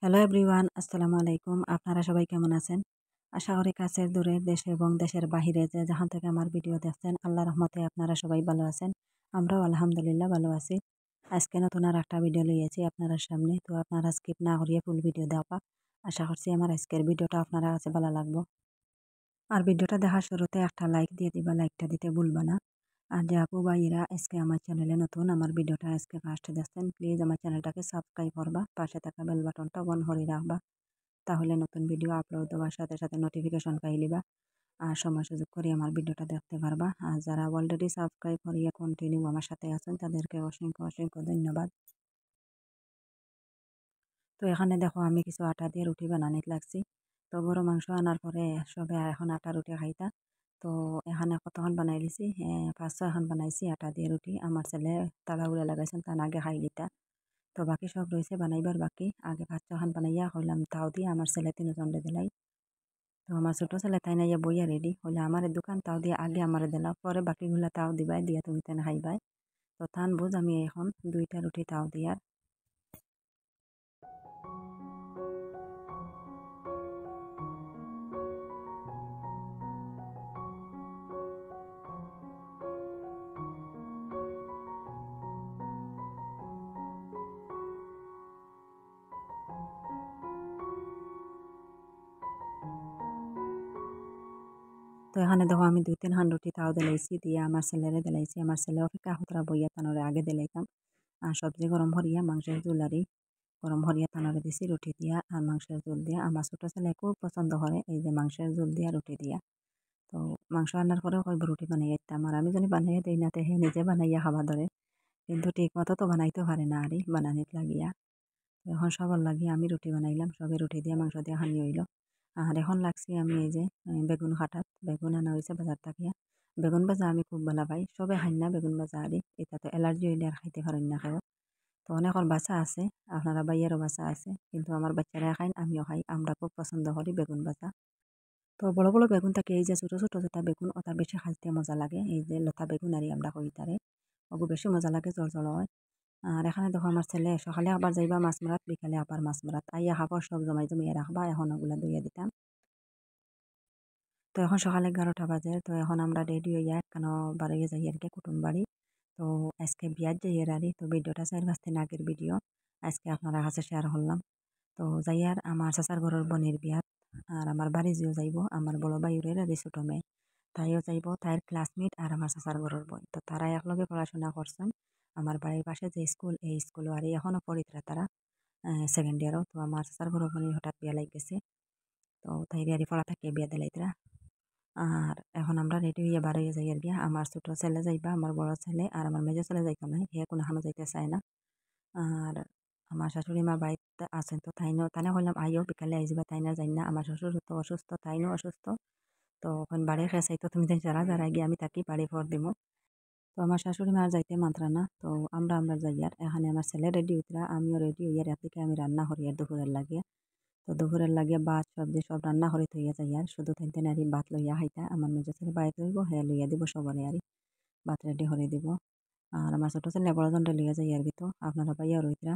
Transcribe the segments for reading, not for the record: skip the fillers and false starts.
Hello everyone, আসসালামু আলাইকুম। আপনারা সবাই কেমন আছেন? আশা করি কাছের দূরে দেশে এবং দেশের বাহিরে যে যেখান থেকে আমার ভিডিও দেখছেন আল্লাহর রহমতে আপনারা সবাই ভালো আছেন। আমরাও আলহামদুলিল্লাহ ভালো আছি। আজকে নতুন আর একটা ভিডিও লইয়েছি আপনারা সামনে। তো আপনারা স্কিপ না করিয়ে ফুল ভিডিও দেওয়া। আশা করছি আমার আজকের ভিডিওটা আপনারা কাছে ভালো লাগবো। আর ভিডিওটা দেখার শুরুতে একটা লাইক দিয়ে দিবা, লাইকটা দিতে ভুলবা না। আর যে আপু ভাইয়েরা আজকে আমার চ্যানেলে নতুন, আমার ভিডিওটা আজকে ফার্স্ট দেখছেন, প্লিজ আমার চ্যানেলটাকে সাবস্ক্রাইব করবা, পাশে থাকা বেল বাটনটা অন করে রাখবা। তাহলে নতুন ভিডিও আপলোড দেওয়ার সাথে সাথে নোটিফিকেশন পাইলিবা আর সময় সুযোগ করে আমার ভিডিওটা দেখতে পারবা। আর যারা অলরেডি সাবস্ক্রাইব করিয়ে কন্টিনিউ আমার সাথে আছেন তাদেরকে অসংখ্য অসংখ্য ধন্যবাদ। তো এখানে দেখো আমি কিছু আটা দিয়ে রুটি বানানিত লাগছি। তো গরু মাংস আনার পরে সবে এখন আটা রুটি খাইতা। তো এখানে কতক্ষণ বানাই দিছি, 5-6 এখন বানাইছি আটা দিয়ে রুটি। আমার ছেলে তাড়াহুড়া লাগাইছেন তার আগে খাই লিতা। তো বাকি সব রয়েছে বানাইবার বাকি, আগে 5-6 খান বানাইয়া হইলাম তাও দিয়ে আমার ছেলে 3 জন দিলাই। তো আমার ছোট ছেলে তাই না বইয়া রেডি হইলে আমার দোকান তাও দিয়ে আগে আমার দিলা, পরে বাকিগুলা তাও দিবাই দিয়া তুমি তেন খাইবাই। তো থান বুঝ আমি এখন 2টা রুটি তাও দিয়ার। তো এখানে দেখো আমি 2-3 খান রুটি তাও দিলাইছি, দিয়ে আমার ছেলেরে দিলাইছি। আমার ছেলে অপেক্ষা হতরা বইয়া তানরে আগে দিলাইতাম। আর সবজি গরম হরিয়া মাংসের জুলারি গরম হরিয়া তানরে দিছি রুটি দিয়া আর মাংসের ঝোল দিয়া। আমার ছোট ছেলে খুব পছন্দ করে এই যে মাংসের ঝোল দিয়া রুটি দিয়া। তো মাংস রান্নার পরেও কইব রুটি বানাইয়া দিতাম, আর আমি যদি বানাইয়া দিই না হে নিজে বানাইয়া খাওয়া ধরে। কিন্তু ঠিক মতো তো বানাইতে পারে না আরে বানানিত লাগিয়া। তো এখন সবার লাগিয়ে আমি রুটি বানাইলাম, সবে রুটি দিয়ে মাংস দিয়ে খানি হইল। আর এখন লাগছি আমি এই যে বেগুন কাটাত, বেগুন আনা হয়েছে বাজার থাকিয়া। বেগুন ভাজা আমি খুব ভালো পাই, সবে খাই না বেগুন ভাজা আরে, এটা তো অ্যালার্জি হইলে আর খাইতে পারেন না কেউ। তো অনেকের বাচ্চা আছে, আপনারা বাইয়েরও বাচ্চা আছে, কিন্তু আমার বাচ্চারা খাই আমিও খাই, আমরা খুব পছন্দ করি বেগুন ভাজা। তো বড় বড় বেগুন থাকে, এই যে ছোট ছোট যেটা বেগুন ওটা বেশি খাইতে মজা লাগে, এই যে লতা বেগুন আরই আমরা কই তারে, ওগু বেশি মজা লাগে, জল জল হয়। আর এখানে দেখো আমার ছেলে সকালে আবার যাইবা মাছ মারাত, বিকালে আবার মাছ মারাত, আইয়া খাবার সব জমাই জমাইয়া রাখবা, এখন ওগুলা দইয়া দিতাম। তো এখন সকালে 11টা বাজে, তো এখন আমরা রেডি হইয়া কেন বাড়িয়ে যাই আর কি কুটুম বাড়ি। তো আজকে বিয়ার যাই আর তো ভিডিওটা 4-5 দিন আগের ভিডিও আজকে আপনারা কাছে শেয়ার করলাম। তো যাইয়ার আমার চাচার ঘরের বোনের বিয়াত, আর আমার বাড়ি যেও যাইব আমার বড় ভাইয়ের আর ছোট মেয়ে, তাইও যাইব, তাইর ক্লাসমেট আর আমার চাচার ঘরের বোন। তো তারা একলগে পড়াশোনা করছেন আমার বাড়ির পাশে যে স্কুল, এই স্কুলও আর এখনও পড়িতরা তারা সেকেন্ড ইয়ারও। তো আমার চাচার ঘরের বোনের হঠাৎ বিয়া লাগ গেছে, তো তাই আর পড়া থাকে বিয়া দিলাইতরা। আর এখন আমরা রেডি হইয়া বার হইয়া যাই আর গিয়া, আমার ছোট ছেলে যাইবা, আমার বড় ছেলে আর আমার মেজো ছেলে যাইতাম না, হে কোনোখানে যাইতে চায় না। আর আমার শাশুড়ি মা বাড়িতে আছেন, তো তাইনও তাইনা কইলাম আইও বিকালে আই যাবা, তাইনা যাই না, আমার শ্বশুর তো অসুস্থ, তাইনও অসুস্থ। তো এখন বাড়ি খেয়ে তো তুমি যারা যারা গিয়ে আমি তাকে বাড়ি ফর দিব। তো আমার শাশুড়ি মা আর যাইতে মাত্রা না, তো আমরা যাই আর এখানে আমার ছেলে রেডি হইতরা, আমিও রেডি হইয়া রাতিকে আমি রান্না করি আর দুপুরের লাগে। তো দুপুরের লাগে ভাত সবজি সব রান্না করে থইয়া যাই আর শুধু তেন তেন আরি ভাত লইয়া খাইতা, আমার মেজো ছেলে বাড়িতে হইব হে লইয়া দিব সবারে আরি ভাত রেডি করে দিব। আর আমার ছোট ছেলে বড়জনটা লইয়া যাই আর তো আপনারা পাইয়া রইতরা।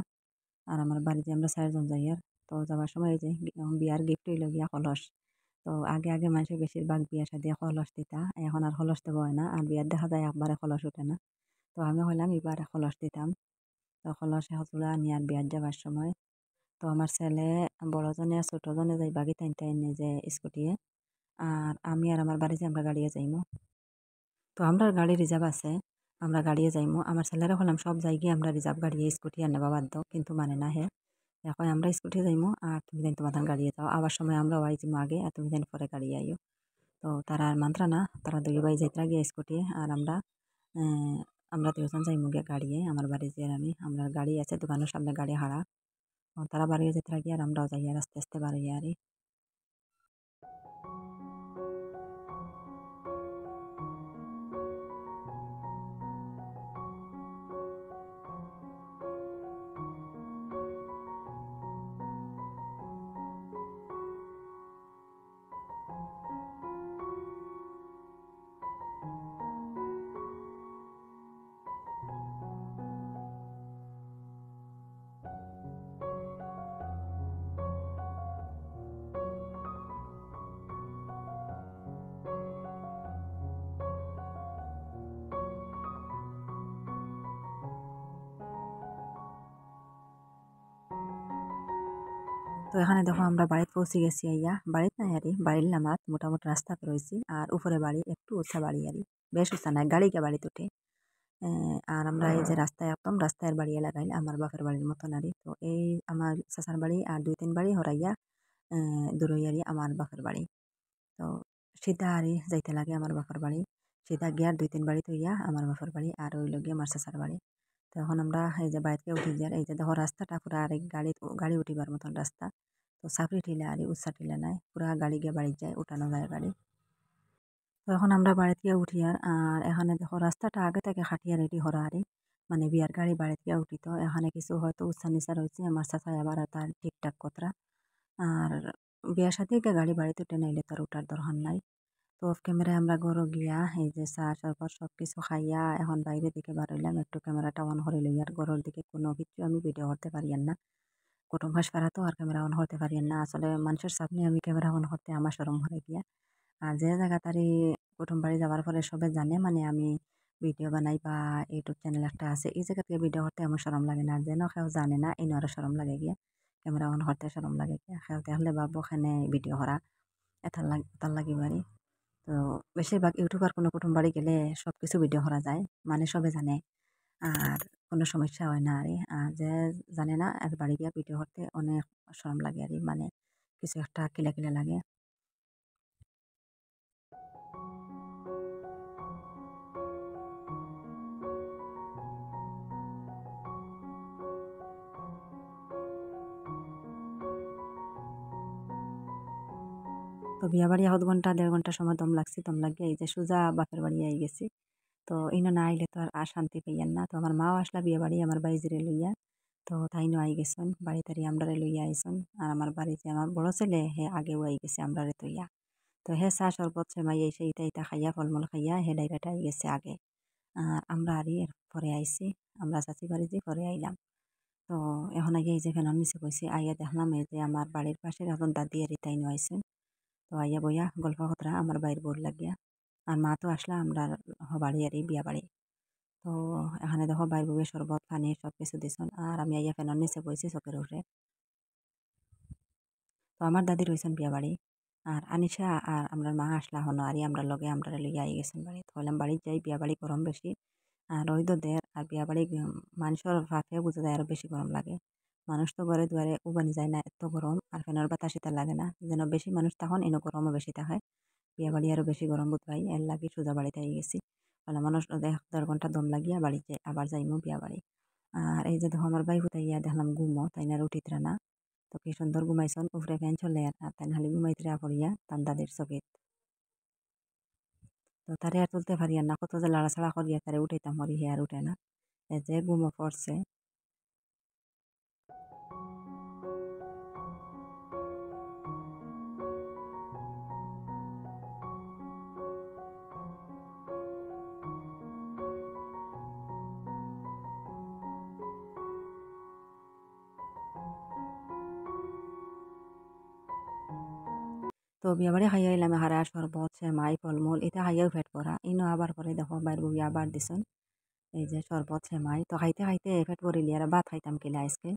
আর আমার বাড়িতে আমরা 4 জন যাই আর। তো যাওয়ার সময় এই যে বিয়ার গিফট হইল গিয়া কলস। তো আগে আগে মানুষের বেশিরভাগ বিয়া শাদী কলস দিতা, এখন আর কলস দেওয়া হয় না, আর বিয়ার দেখা যায় একবারে কলস উঠে না। তো আমি হইলাম এবার কলস দিতাম। তো কলস এতগুলা নিয়ে আর বিয়ার যাবার সময়, তো আমার ছেলে বড়জনে আর ছোটজনে যাই বাকি টাইম টাইম যে স্কুটিয়ে, আর আমি আর আমার বাড়িতে আমরা গাড়িয়ে যাইমু। তো আমরা গাড়ি রিজার্ভ আছে, আমরা গাড়িয়ে যাইমু। আমার ছেলেরা হলাম সব জায়গায় আমরা রিজার্ভ গাড়িয়ে স্কুটি আর নেবা বাধ্য, কিন্তু মানে না হে, এখন আমরা স্কুটি যাইমু আর তুমি যেন তোমাদের গাড়িয়ে যাও, আবার সময় আমরা ওয়াই যাইমু আগে আর তুমি যেন পরে গাড়ি আইও। তো তারা আর মানত্রা না, তারা দুই ভাই যাইতরা গিয়ে স্কুটি আর আমরা 2জন যাইমু গিয়ে গাড়িয়ে আমার বাড়ি যে আমরা গাড়ি আছে দোকানের সামনে গাড়ি হারা। তারা বাড়িয়ে যাইতরা গিয়ে আর আমরাও যাই আর আস্তে আস্তে বাড়িয়ে আরি। তো এখানে দেখো আমরা বাড়িতে পৌঁছে গেছি আইয়া বাড়িতে নাই আরি বাড়ির নামাত মোটামুটি রাস্তাতে রয়েছি আর উপরে বাড়ি একটু উঁচা বাড়ি আরি বেশ উঁচা নাই গাড়িকে বাড়িতে উঠে আর আমরা এই যে রাস্তায় একদম রাস্তার বাড়ি লাগাইল আমার বাপের বাড়ির মতন আরি তো এই আমার চাচার বাড়ি আর 2-3 বাড়ি হরাইয়া দূরই আরি আমার বাপের বাড়ি তো সিধা আরি যাইতে লাগে আমার বাপের বাড়ি সিধা গিয়ার 2-3 বাড়ি তৈয়া আমার বাপের বাড়ি আর ওই লগে আমার চাচার বাড়ি তো এখন আমরা এই যে বাড়িতে উঠি যার এই যে দেখো রাস্তাটা পুরা আরেক গাড়ি উঠিবার মতন রাস্তা তো সাপড়ি টিলা আর উৎসা টিলা নাই পুরা গাড়ি গিয়ে বাড়ি যায় উঠানো যায় গাড়ি তো এখন আমরা বাড়িতে গিয়ে উঠি আর এখানে দেখো রাস্তাটা আগে থেকে খাটিয়া রেডি হরা আরে মানে বিয়ার গাড়ি বাড়িতে গিয়ে উঠি তো এখানে কিছু হয়তো উৎসা নিচা রয়েছে আমার চাচা আবার তার ঠিকঠাক কতরা আর বিয়ার সাথে গাড়ি বাড়িতে উঠে নাইলে তার উঠার দরকার নাই তো অফ ক্যামেরায় আমরা ঘরও গিয়া এই যে চা সরবত সব কিছু খাইয়া এখন বাইরের দিকে বার হইলাম একটু ক্যামেরাটা অন করে লই আর ঘরের দিকে কোনো কিছু আমি ভিডিও করতে পারি না কুটুম হাস পারা তো আর ক্যামেরা অন করতে পারি না আসলে মানুষের সামনে আমি ক্যামেরা অন করতে আমার শরম হয়ে গিয়া আর যে জায়গা তারি কুটুম বাড়ি যাওয়ার পরে সবাই জানে মানে আমি ভিডিও বানাই বা ইউটিউব চ্যানেল একটা আছে এই জায়গা থেকে ভিডিও করতে আমার শরম লাগে না যেন কেউ জানে না এই আরো শরম লাগে গিয়া ক্যামেরা অন করতে শরম লাগে গিয়া কেউ দেখলে ভাববো খানে ভিডিও করা এটার লাগি বাড়ি তো বেশিরভাগ ইউটিউবার কোনো কুটুম বাড়ি গেলে সব কিছু ভিডিও করা যায় মানে সবে জানে আর কোনো সমস্যা হয় না আর যে জানে না আর বাড়ি গিয়া ভিডিও করতে অনেক শরম লাগে মানে কিছু একটা কিলা কিলা লাগে তো বিয়া বাড়ি 1.5 ঘন্টা সময় দম লাগছে দম লাগিয়ে এই যে সোজা বাপের বাড়ি আই গেছি তো ইনো না আইলে তো আর শান্তি পাইয়ান না তো আমার মাও আসলা বিয়ে বাড়ি আমার বাইজিরে লইয়া তো তাইনও আই গেছেন বাড়ি তারি আমরারে লইয়া আইসন আর আমার বাড়িতে আমার বড় ছেলে হে আগেও আই গেছে আমরারে তৈয়া তো হে চা শরবত সেমাই এসে ইটা ইটা খাইয়া ফলমূল খাইয়া হে ডাইরেক্ট আই গেছে আগে আর আমরা আরই এর পরে আইছি আমরা চাচি বাড়ি যে পরে আইলাম তো এখন আগে এই যে ফেনার নিচে বসে আইয়া দেখলাম এই যে আমার বাড়ির পাশে এখন দাদি আর তাইনও আইসেন তো আইয়া বইয়া গল্প কথা আমার বাইর বোর লাগিয়া আর মা তো আসলা আমরা বাড়ি আর বিয়া বাড়ি তো এখানে দেখো বাইর বউয়ে শরবত পানি সব কিছু দিছন আর আমি আইয়া ফেনার নিচে বইছি চকের উপরে তো আমার দাদি রয়েছেন বিয়া বাড়ি আর আনিশা আর আমরা মা আসলা হনো আর আমরা লগে আমরা লইয়া আই গেছেন বাড়ি তো হলাম বাড়ি যাই বিয়া বাড়ি গরম বেশি আর রইদ দের আর বিয়া বাড়ি মানুষের ফাঁকে বুঝা যায় আরো বেশি গরম লাগে মানুষ তো ঘরে দুয়ারে উবানি যায় না এত গরম আর ফেনার বাতাস এটা লাগে না যেন বেশি মানুষ তখন এনে গরমও বেশি থাকে বিয়া বাড়ি আরো বেশি গরম বোধ ভাই এর লাগি সোজা বাড়িতে আই গেছি বলে মানুষ 1.5 ঘন্টা দম লাগিয়া বাড়ি যায় আবার যাইমু বিয়া বাড়ি আর এই যে দেখো আমার ভাই ফুটাইয়া দেখলাম ঘুমো তাই না উঠিতরা না তো কি সুন্দর ঘুমাইছন উপরে ফ্যান চলে আর তাই নাহলে ঘুমাইতরা পড়িয়া তান দাদির চকিত তো তারে আর তুলতে পারি না কত যে লাড়াছাড়া করিয়া তারে উঠাইতাম মরি হে আর উঠে না এই যে ঘুমো পড়ছে তো বিয়া বাড়ি খাইয়া এলাম হারা শরবত সেমাই ফলমূল এটা খাইয়াও পেট ভরা ইনো আবার পরে দেখো বাইর বই আবার দিছন এই যে শরবত সেমাই তো খাইতে খাইতে পেট ভরিলি আর ভাত খাইতাম কিলা আজকে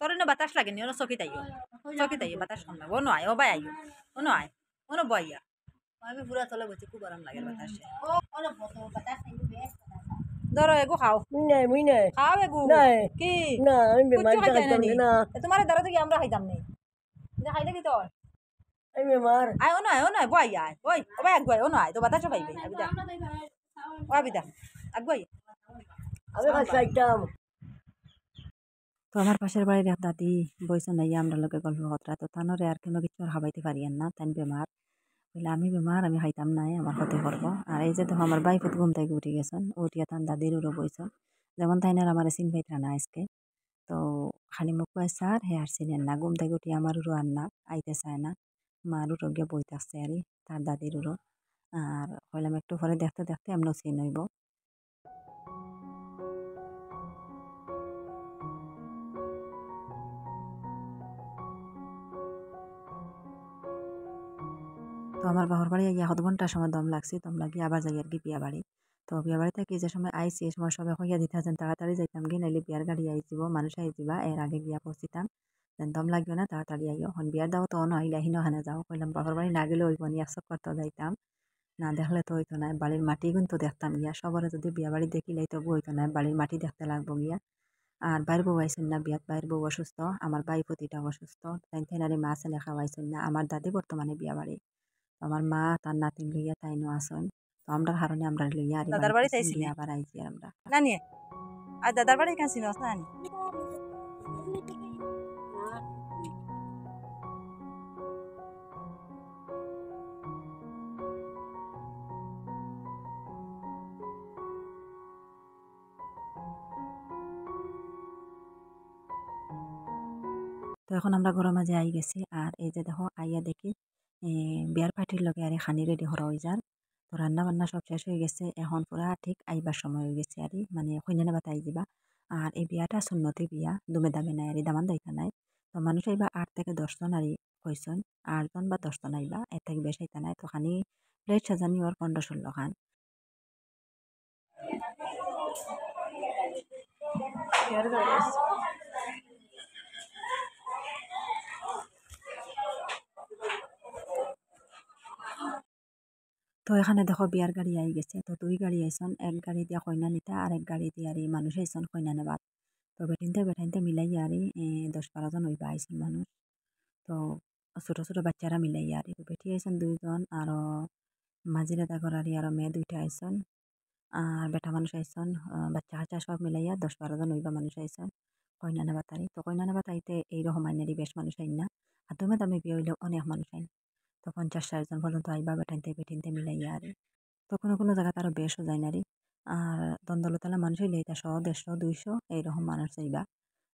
তোর এনে বাতাস লাগেনি ওনো চকিত আইও চকিত আইও বাতাস কম লাগবে অন্য আয় ও বাই আইও অন্য আয় অন্য বইয়া আমি পুরা তলে বলছি খুব গরম লাগে বাতাসে ধরো এগু খাও মুই নাই খাও এগু নাই কি না আমি কুচ্চু বেমার খাইতে খাইতাম নি না তোমার দ্বারা তো কি আমরা খাইতাম নি খাইলে কি তোর আমি বেমার আয় অন্য আয় বই আয় ওই ও ভাই আগুয়াই অন্য আয় তো বাতাসও পাইবে আবিদা ও আবিদা আগুয়াই আমি খাইতাম তো আমার পাশের বাড়ির এক দাদি বইসন নাইয়া আমরা লোকে গল্প কথা তো তানরে আর কোনো কিছু আর খাবাইতে পারিয়েন না তাই বেমার বলে আমি বেমার আমি খাইতাম নাই আমার ক্ষতি করবো আর এই যে দেখো আমার বাইফুত ঘুম থেকে উঠে গেছেন উঠিয়া তান দাদির উড়ো বইসন যেমন তাই না আমার চিন পাইতরা না আজকে তো খালি মুখ পাইছে আর হে আর চিনেন না ঘুম থেকে উঠি আমার উড়ো আর না আইতে চায় না মার উড়ো গিয়ে বইতে আসছে আর তার দাদির উড়ো আর কইলাম একটু পরে দেখতে দেখতে এমন চিন হইব তো আমার বাহর বাড়ি আইয়া 1/2 ঘন্টা সময় দম লাগছে দম লাগিয়ে আবার যাই আর কি বিয়া বাড়ি তো বিয়া বাড়ি থেকে যে সময় আইসি এই সময় সবাই কইয়া দিতে আছেন তাড়াতাড়ি যাইতাম গিয়ে নাইলে বিয়ার গাড়ি আই যাব মানুষ আই যাবা এর আগে গিয়া পৌঁছিতাম দম লাগবে না তাড়াতাড়ি আইও হন বিয়ার দাও তো নইলে হিনো হানে যাও কইলাম বাবার বাড়ি না গেলে হইব নি একশো করতে যাইতাম না দেখলে তো হইতো না বাড়ির মাটি কিন্তু দেখতাম গিয়া সবারে যদি বিয়া বাড়ি দেখিলেই তবু হইতো না বাড়ির মাটি দেখতে লাগবো গিয়া আর বাইর বউ আইসেন না বিয়াত বাইর বউ অসুস্থ আমার বাই প্রতিটা অসুস্থ তাই তেনারি মা ছেলে খাওয়াইছেন না আমার দাদি বর্তমানে বিয়া বাড়ি আমার মা তার নাতিন লইয়া তাইনো আসন তো আমরা হারণে আমরা লইয়া আর দাদার বাড়ি তাইছি লইয়া আবার আইছি আর আমরা না নিয়ে আর দাদার বাড়ি কাছে নস না নি তো এখন আমরা ঘরের মাঝে আই গেছি আর এই যে দেখো আইয়া দেখি বিয়ার পার্টির লগে আর খানি রেডি করা হয়ে যার তো রান্না বান্না সব শেষ হয়ে গেছে এখন পুরা ঠিক আইবার সময় হয়ে গেছে আর মানে কইনা বাতা আই দিবা আর এই বিয়াটা সুন্নতি বিয়া দুমে দামে নাই আর দামান দাইতা নাই তো মানুষ আইবা 8 থেকে 10 জন আর কইসন 8 জন বা 10 জন আইবা এর থেকে বেশি আইতা নাই তো খানি প্লেট সাজানি ওর 15-16 খান তো এখানে দেখো বিয়ার গাড়ি আই গেছে তো 2 গাড়ি আইসন এক গাড়ি দিয়া কইনা নিতা আর এক গাড়ি দিয়ে আর মানুষ আইসন কইনা নেবার তো বেঠাইনতে মিলাই আর 10-12 জন হইবা আইসন মানুষ তো ছোট ছোট বাচ্চারা মিলাই আর বেটি আইসন 2 জন আর মাঝিরে দাগর আর মেয়ে 2টা আইসন আর বেটা মানুষ আইসন বাচ্চা কাচ্চা সব মিলাইয়া 10-12 জন হইবা মানুষ আইসন কইনা নেবা তারি তো কইনা নেবা তাইতে এইরকম আইনারি বেশ মানুষ আইন না আর তুমি দামে বিয়ে হইলে অনেক মানুষ আইন তো 50-60 জন পর্যন্ত আইবা বেটিনতে মিলাইয়া আর তো কোনো জায়গাতে আরো বেশও যায় নারী আর দ্বন্দ্বলতালা মানুষ হইলে এটা 100, 150, 200 এইরকম মানুষ যাইবা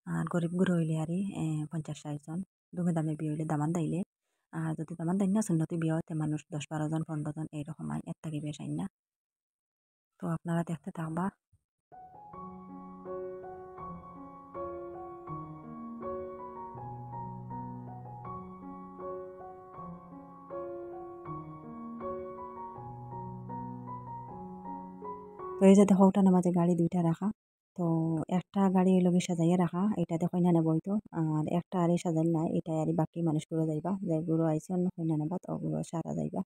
আর গরিব গুরু হইলে আর 50-60 জন দুমে দামে বিয়ে হইলে দামান দাইলে আর যদি দামান দাই না সুন্নতি বিয়ে হতে মানুষ 10-12 জন 15 জন এইরকম আইন এর থেকে বেশ আইন না তো আপনারা দেখতে থাকবা তো এই যে দেখো ওটার মাঝে গাড়ি 2টা রাখা তো একটা গাড়ি লগে সাজাইয়া রাখা এটাতে কইনা নেব হইতো আর একটা আরে সাজাইল নাই এটা আর বাকি মানুষগুলো যাইবা যে গুরু আইসন কইনা নেবা তো ওগুলো সারা যাইবা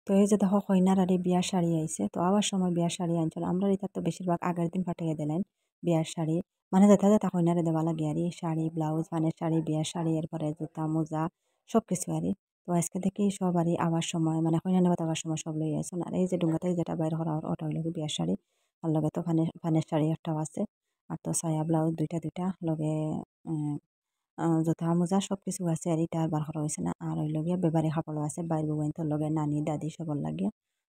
তো এই যে দেখো কইনার আরে বিয়ার শাড়ি আইছে তো আবার সময় বিয়ার শাড়ি আনছিল আমরা এটা তো বেশিরভাগ আগের দিন পাঠিয়ে দিলেন বিয়ার শাড়ি মানে যেটা কইনারে দেওয়া লাগে আর শাড়ি ব্লাউজ পানের শাড়ি বিয়ার শাড়ি এরপরে জুতা মোজা সব কিছু আর তো আজকে থেকে সব আর আবার সময় মানে কইনা নেবা আবার সময় সব লই আইসন আর এই যে ডুঙ্গাতে যেটা বাইর করা ওটা হইল বিয়ার শাড়ি আর লগে তো ফানের শাড়ি একটাও আছে আর তো সায়া ব্লাউজ দুইটা লগে জোতা মোজা সব কিছু আছে আর এটা আর বার করা হয়েছে না আর ওই লগিয়া বেবারি কাপড় আছে বাইর বউন তোর লগে নানি দাদি সবর লাগিয়া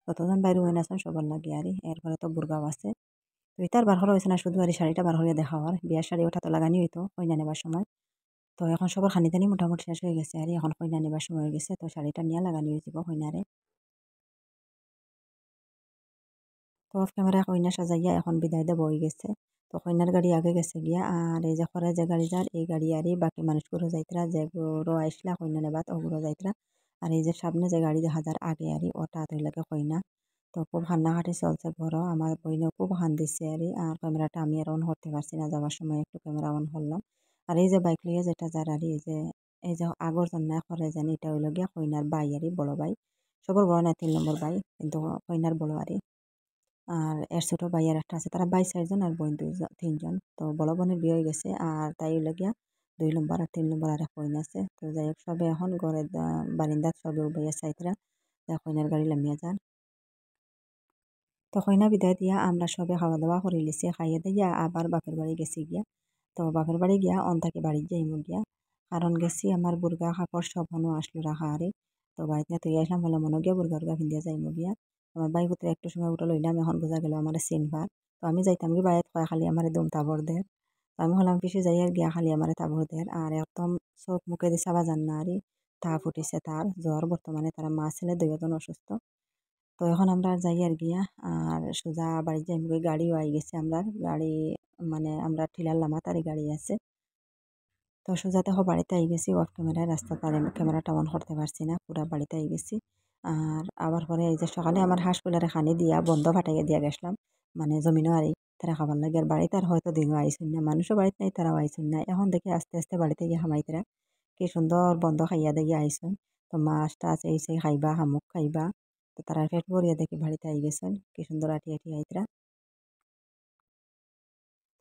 যতজন বাইর বউন আছেন সবর লাগিয়া আর এরপরে তো বুর্গাও আছে তো এটা আর বার করা হয়েছে না শুধু আর শাড়িটা বার হইয়া দেখা আর বিয়ার শাড়ি ওটা তো লাগানি হইতো কইনা নেবার সময় তো এখন সবার খানিদানি মোটামুটি শেষ হয়ে গেছে আর এখন কইনা নেবার সময় হয়ে গেছে তো শাড়িটা নিয়ে লাগানি হয়ে যাব কইনারে তো অফ ক্যামেরা কইনা সাজাইয়া এখন বিদায় দেব হয়ে গেছে তো কইনার গাড়ি আগে গেছে গিয়া আর এই যে খরা যে গাড়ি যার এই গাড়ি আর বাকি মানুষগুলো যাইতরা যে গুলো আইসলা কইনা নেবাত ওগুলো যাইতরা আর এই যে সামনে যে গাড়ি দেখা যার আগে আর ওটা তৈলাকে কইনা তো খুব হান্নাহাটি চলছে ঘর আমার বইনে খুব হান দিচ্ছে আর ক্যামেরাটা আমি আর অন করতে পারছি না যাওয়ার সময় একটু ক্যামেরা অন করলাম আর এই যে বাইক লইয়া যেটা যার আর এই যে আগর জন্য করে জানি এটা হইল গিয়া কইনার বাই আর বড় ভাই সবর বড় না 3 নম্বর ভাই কিন্তু কইনার বড় আর এর ছোট ভাই আর একটা আছে তারা 4 জন আর বোন 3 জন তো বড় বোনের বিয়ে হয়ে গেছে আর তাই হইল গিয়া 2 নম্বর আর 3 নম্বর আর এক বোন আছে তো যাই হোক সবে এখন ঘরে বারিন্দাত সবে উবাইয়া সাইতরা কইনার গাড়ি লামিয়া যান তো কইনা বিদায় দিয়া আমরা সবে খাওয়া দাওয়া করে লিছি খাইয়ে দিয়া আবার বাপের বাড়ি গেছি গিয়া তো বাপের বাড়ি গিয়া অন্তাকে বাড়ি যাইমু গিয়া কারণ গেছি আমার বুর্গা কাপড় সব হনো আসলো রাখা আরে তো বাড়িতে তুই আসলাম বলে মনে গিয়া বুর্গা ভিন্দিয়া যাইমু গিয়া আমার ভাই পুত্র একটু সময় উঠে লইলাম এখন বোঝা গেল আমার সিনভার তো আমি যাইতাম কি বাইরে কয় খালি আমার দম তাবর দেয় তো আমি হলাম পিছিয়ে যাই আর গিয়া খালি আমার তাবর দেয় আর একদম চোখ মুখে দিয়ে চাবা যান না আর তাপ উঠিছে তার জ্বর বর্তমানে তারা মা ছেলে 2জন অসুস্থ তো এখন আমরা যাই আর গিয়া আর সোজা বাড়ি যাই গাড়িও আই গেছে আমরা গাড়ি মানে আমরা ঠিলার লামা তারি গাড়ি আছে তো সোজা দেখো বাড়িতে আই গেছি অফ ক্যামেরায় রাস্তা তারে ক্যামেরাটা অন করতে পারছি না পুরা বাড়িতে আই গেছি আর আবার পরে এই যে সকালে আমার হাঁসগুলারে খানি দিয়া বন্ধ ফাটাইয়া দিয়া গেছিলাম মানে জমিনও আর তারা খাবার লাগে আর বাড়িতে আর হয়তো দিনও আইসুন না মানুষও বাড়িতে নাই তারাও আইসুন না এখন দেখি আস্তে আস্তে বাড়িতে গিয়ে হামাইতেরা কি সুন্দর বন্ধ খাইয়া দিয়ে আইসন। তো মাছ টাছ এই সেই খাইবা শামুক খাইবা। তো তারা পেট ভরিয়া দেখি বাড়িতে আই গেছেন কি সুন্দর আটি আটি আইতরা।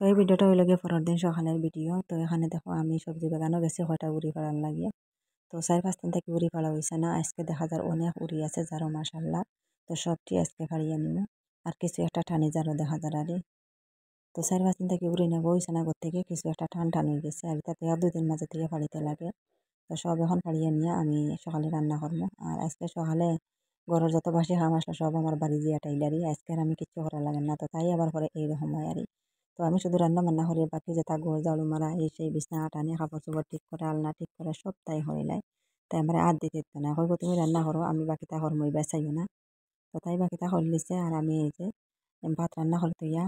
তো এই ভিডিওটা হইল গিয়ে পরের দিন সকালের ভিডিও। তো এখানে দেখো আমি সবজি বাগানও গেছি কয়টা উড়ি পাড়ার লাগিয়া। তো 4-5 দিন থেকে উড়ি পাড়া হয়েছে না, আজকে দেখা যার অনেক উড়ি আছে যারও মাসাল্লাহ। তো সবটি আজকে পাড়িয়ে নিব আর কিছু একটা টানি যারও দেখা যার আরে। তো 4-5 দিন থেকে উড়ি নেবো হয়েছে না ঘর থেকে কিছু একটা টান টান হয়ে গেছে আর তাতে আর 2 দিন মাঝে থেকে পাড়িতে লাগে। তো সব এখন পাড়িয়ে নিয়ে আমি সকালে রান্না করবো। আর আজকে সকালে ঘরের যত বাসি কাম আসলো সব আমার বাড়ি জিয়া টাইলারি, আজকে আর আমি কিচ্ছু করা লাগে না। তো তাই আবার পরে এইরকম হয় আর। তো আমি শুধু রান্না বান্না করি, বাকি যেটা ঘর ঝাড়ু মারা এই সেই বিছনা টানি কাপড় চোপড় ঠিক করে আলনা ঠিক করে সব তাই হইলাই। তাই আমার আর দিতে দিত না, কইব তুমি রান্না করো আমি বাকিটা করমই বেসাইও না। তো তাই বাকিটা করে লিছে আর আমি এই যে ভাত রান্না করে তুইয়া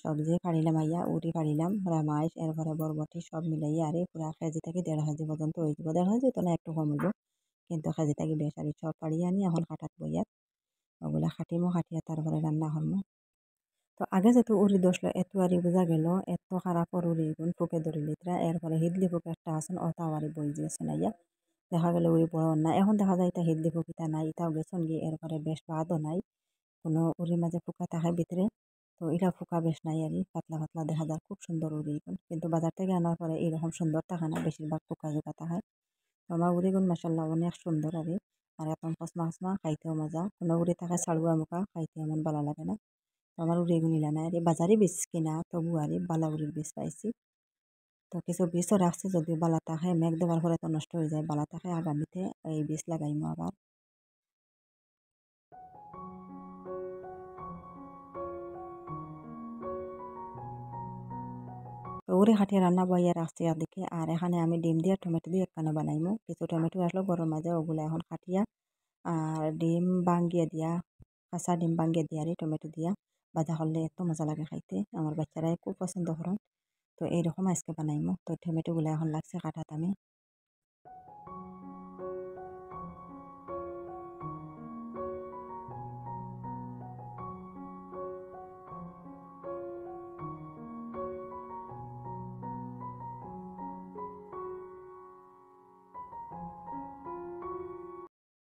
সবজি পাড়িলাম আইয়া উড়ি পাড়িলাম রামাইশ এরপরে বরবটি সব মিলাইয়া আর পুরা কেজি থেকে 1.5 কেজি পর্যন্ত হয়ে যাব। 1.5 কেজি তো না একটু কম হইব, কিন্তু কেজি থেকে বেশ আর সব পাড়িয়ে আনি এখন কাটাত বইয়া ওগুলা কাটিমো কাটিয়া তারপরে রান্না করমো। তো আগে যেহেতু উড়ি দোষলো এত আরি বোঝা গেল এত খারাপ উড়ি গুণ ফুকে ধরি লিত্রা এরপরে হিদলি ফুকে একটা আসন অতাও আরি বই দিয়েছে নাইয়া দেখা গেল উড়ি বড় না। এখন দেখা যায় তা হিদলি ফুকিতা নাই, ইটাও গেছন গিয়ে এরপরে বেশ বাদও নাই, কোনো উড়ির মাঝে ফুকা থাকে ভিতরে। তো এটা ফুকা বেশ নাই আর পাতলা পাতলা দেখা যায় খুব সুন্দর উড়ি গুণ, কিন্তু বাজার থেকে আনার পরে এরকম সুন্দর থাকে না, বেশিরভাগ ফুকা জোকা থাকে। তো আমার উড়ি গুণ মাসাল্লাহ অনেক সুন্দর আর এখন কসমা কসমা খাইতেও মজা, কোনো উড়ি থাকে ছাড়ুয়া মুখা খাইতে এমন ভালো লাগে না। তো আমার উড়ি গুণ ইলা না আর বাজারে বীজ কিনা তবু আর বালা উড়ির বীজ পাইছি। তো কিছু বীজও রাখছি যদিও বালা থাকে মেঘ দেওয়ার পরে তো নষ্ট হয়ে যায়, বালা থাকে আগামীতে এই বীজ লাগাইমো আবার। তো উড়ি খাটিয়ে রান্না বইয়া রাখছি আর দেখি আর এখানে আমি ডিম দিয়ে টমেটো দিয়ে একখানা বানাইমু। কিছু টমেটো আসলো গরম মাঝে ওগুলো এখন খাটিয়া আর ডিম ভাঙ্গিয়ে দিয়া কাঁচা ডিম ভাঙ্গিয়ে দিয়া আর টমেটো দিয়া ভাজা করলে এত মজা লাগে খাইতে, আমার বাচ্চারা খুব পছন্দ করেন। তো এইরকম আজকে বানাইমু। তো টমেটোগুলো এখন লাগছে কাটাত আমি।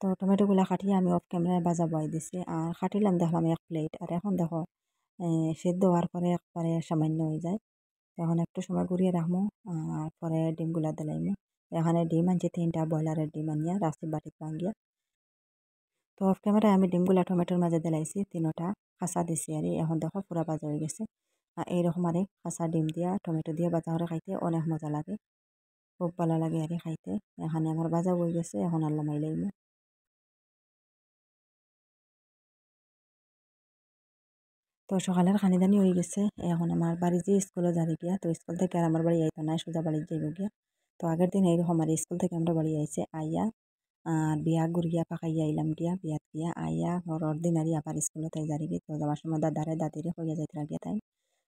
তো টমেটোগুলো কাটিয়ে আমি অফ ক্যামেরায় ভাজা বয় দিছি আর কাটিলাম দেখলাম 1 প্লেট আর এখন দেখো সেদ্ধ হওয়ার পরে একবারে সামান্য হয়ে যায়। এখন একটু সময় ঘুরিয়ে রাখবো আর পরে ডিমগুলা দিলাইমু। এখানে ডিম আনছি 3টা ব্রয়লারের ডিম আনিয়া রাখছি বাটিত ভাঙ্গিয়া। তো অফ ক্যামেরায় আমি ডিমগুলা টমেটোর মাঝে দিলাইছি 3টা কাঁচা দিছি আর এখন দেখো পুরা ভাজা হয়ে গেছে। আর এইরকম আর কাঁচা ডিম দিয়া টমেটো দিয়ে ভাজা করে খাইতে অনেক মজা লাগে, খুব ভালো লাগে আর খাইতে। এখানে আমার ভাজা হয়ে গেছে, এখন আল্লাহ মাইলাইমু। তো সকালের খানিদানি হয়ে গেছে, এখন আমার বাড়ি যে স্কুলে যাবে গিয়া। তো স্কুল থেকে আর আমার বাড়ি আইতো না, সোজা বাড়ি যাইব গিয়া। তো আগের দিন এইরকম আর স্কুল থেকে আমরা বাড়ি আইছে আইয়া আর বিয়া ঘুরিয়া পাকাইয়া আইলাম গিয়া বিয়াত গিয়া আইয়া পরের দিন আর আবার স্কুলে তাই যারিবি। তো যাওয়ার সময় দাদারে দাদিরে হইয়া যাইতে লাগিয়া তাই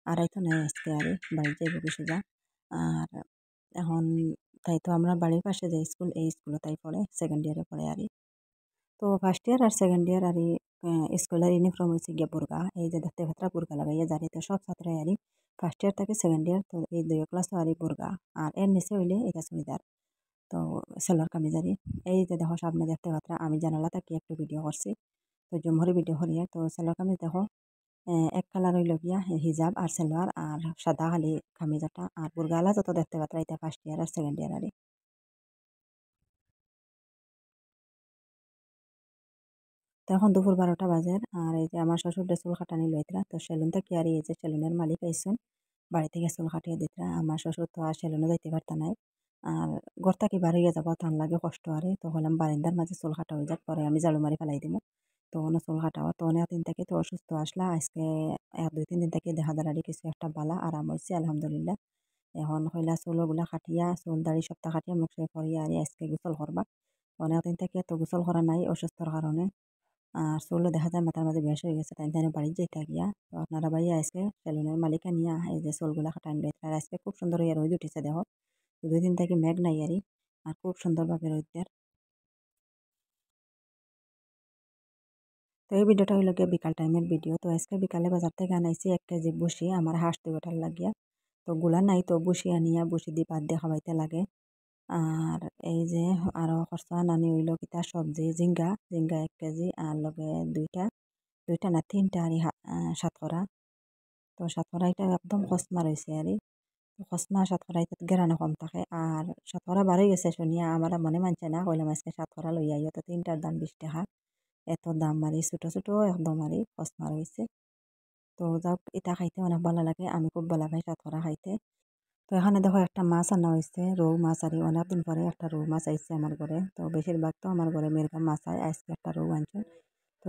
আর আইতো নাই আজকে আর বাড়ি যাইব কি সোজা। আর এখন তাই তো আমরা বাড়ির পাশে যে স্কুল এই স্কুলে তাই পড়ে 2nd ইয়ারে পড়ে আর। তো ফার্স্ট ইয়ার আর 2nd ইয়ার আর স্কুলের ইউনিফর্ম হয়েছে গিয়ে বুরগা, এই যে দেখতে পাত্রা বুরগা লাগাইয়া জারি। তো সব ছাত্রই আর ফার্স্ট ইয়ার থেকে 2nd ইয়ার তো এই 2 ক্লাস আর বুরগা আর এর নিচে হইলে এটা চুড়িদার। তো সেলোয়ার কামিজারি এই যে দেখো সামনে দেখতে পাত্রা আমি জানালা তাকি একটু ভিডিও করছি। তো জমহরি ভিডিও করিয়া তো সেলোয়ার কামিজ দেখো এক কালার হইল গিয়া হিজাব আর সেলোয়ার আর সাদা খালি কামিজাটা আর বুরগালা যত দেখতে পাত্রা এটা ফার্স্ট ইয়ার আর 2nd ইয়ার আর। তো এখন দুপুর 12টা বাজে আর এই যে আমার শ্বশুরটা চুল কাটানি লইতরা। তো সেলুন থেকে আর এই যে সেলুনের মালিক আইসুন বাড়ি থেকে চুল কাটিয়ে দিতরা। আমার শ্বশুর তো আর সেলুনে যাইতে পারতা নাই আর ঘর থেকে বাড়িয়ে যাব টান লাগে কষ্ট আরে। তো হলাম বারিন্দার মাঝে চুল কাটা হয়ে যাক পরে আমি ঝাড়ু মারি ফেলাই দিব। তো অন্য চুল কাটাও তো অনেক দিন থেকে তো অসুস্থ আসলা আজকে 1-2-3 দিন থেকে দেখা দাঁড়ালি কিছু একটা বালা আরাম হয়েছে আলহামদুলিল্লাহ। এখন হইলা চুলগুলা কাটিয়া চুল দাড়ি সপ্তাহ কাটিয়া মুখ সে করিয়া আর আজকে গোসল করবা। অনেক দিন থেকে তো গোসল করা নাই অসুস্থর কারণে। আর চুলও দেখা যায় মাথার মাঝে বেশ হয়ে গেছে, তাই তাই বাড়ি যেতে গিয়া। তো আপনারা ভাই আজকে সেলুনের মালিকা নিয়ে এই যে চুলগুলা কাটান লইতে আর আজকে খুব সুন্দর হয়ে রোদ উঠেছে দেখো। 2 দিন থেকে মেঘ নাই আর খুব সুন্দরভাবে রোদ দেয়। তো এই ভিডিওটা হইল গিয়ে বিকাল টাইমের ভিডিও। তো আজকে বিকালে বাজার থেকে আনাইছি 1 কেজি বসি আমার হাঁস দুটার লাগিয়া। তো গুলা নাই তো বসি আনিয়া বসি দিয়ে ভাত দিয়ে খাওয়াইতে লাগে। আর এই যে আরও খরচা নানি হইল কিতা সবজি জিঙ্গা জিঙ্গা 1 কেজি আর লগে দুইটা দুইটা না তিনটা আর সাতকরা। তো সাতকরা এটা একদম কসমা রয়েছে আর কসমা সাতকরা এটা গেরানো কম থাকে আর সাতকরা বাড়ি গেছে শুনিয়া আমার মনে মানছে না কইলাম আজকে সাতকরা লই আইও তো তিনটার দাম 20 টাকা এত দাম মারি ছোট ছোট একদম আর কসমা রয়েছে। তো যাক এটা খাইতে অনেক ভালো লাগে আমি খুব ভালো পাই সাতকরা খাইতে। তো এখানে দেখো একটা মাছ আনা হয়েছে রৌ মাছ আর অনেকদিন পরে একটা রৌ মাছ আইছে আমার ঘরে। তো বেশিরভাগ তো আমার ঘরে মেরগা মাছ হয় আজকে একটা রৌ আনছে। তো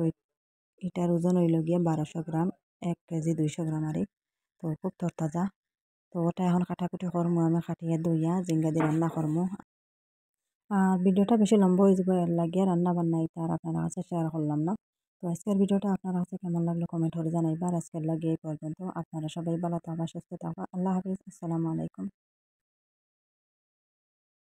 এটার ওজন হইল গিয়ে 1200 গ্রাম 1 কেজি 200 গ্রাম আর তো খুব তরতাজা। তো ওটা এখন কাটাকুটি করমু আমি কাটিয়ে দইয়া জিঙ্গা দিয়ে রান্না করমু। আর ভিডিওটা বেশি লম্বা হয়ে যাবে এর লাগিয়ে রান্না বান্না এটা আর আপনার কাছে শেয়ার করলাম না। তো আজকের ভিডিওটা আপনার কাছে কেমন লাগলো কমেন্ট করে জানাইবার। আজকের লাগিয়ে এই পর্যন্ত। আপনারা সবাই ভালো থাকবা সুস্থ থাকবা। আল্লাহ হাফিজ। আসসালামু আলাইকুম।